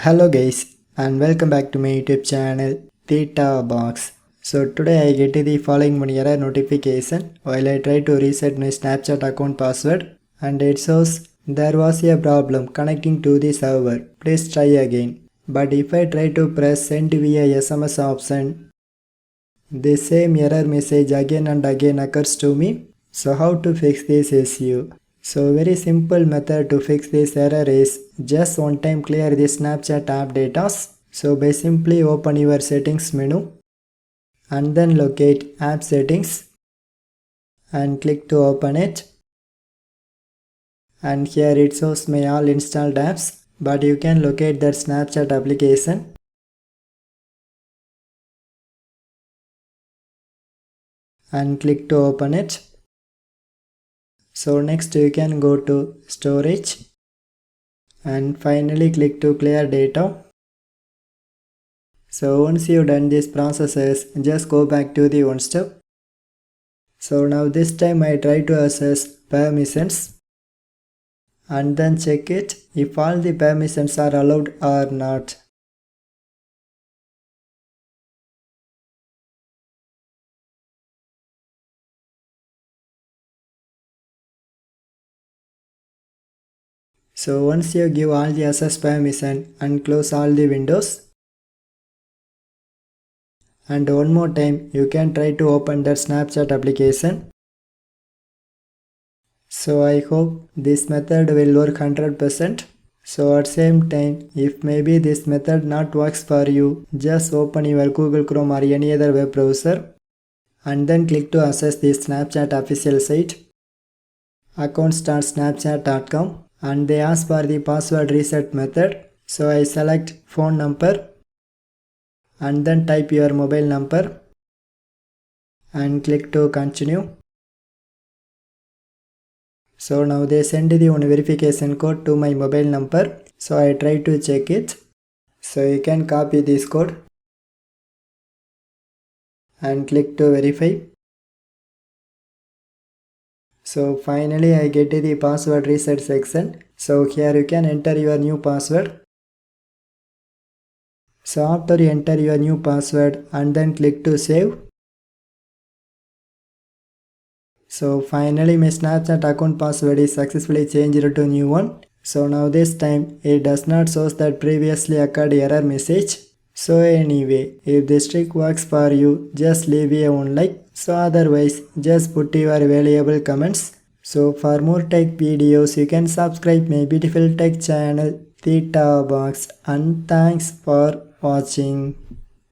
Hello guys and welcome back to my YouTube channel Theta Box. So today I get the following one error notification while I try to reset my Snapchat account password and it shows there was a problem connecting to the server. Please try again. But if I try to press send via SMS option, the same error message again and again occurs to me. So how to fix this issue? So very simple method to fix this error is just one time clear the Snapchat app data. So by simply open your settings menu and then locate app settings and click to open it. And here it shows my all installed apps, but you can locate that Snapchat application and click to open it. So next you can go to storage and finally click to clear data. So once you've done these processes, just go back to the one step. So now this time I try to access permissions and then check it if all the permissions are allowed or not. So once you give all the access permission and close all the windows, and one more time you can try to open that Snapchat application. So I hope this method will work 100%. So at same time, if maybe this method not works for you, just open your Google Chrome or any other web browser and then click to access the Snapchat official site account.snapchat.com and they ask for the password reset method. So I select phone number and then type your mobile number and click to continue. So now they send the one verification code to my mobile number. So I try to check it. So you can copy this code and click to verify. So finally I get to the password reset section. So here you can enter your new password. So after you enter your new password and then click to save. So finally my Snapchat account password is successfully changed to new one. So now this time it does not show that previously occurred error message. So anyway, if this trick works for you, just leave a one like. So otherwise, just put your valuable comments. So for more tech videos, you can subscribe my beautiful tech channel Theta Box and thanks for watching.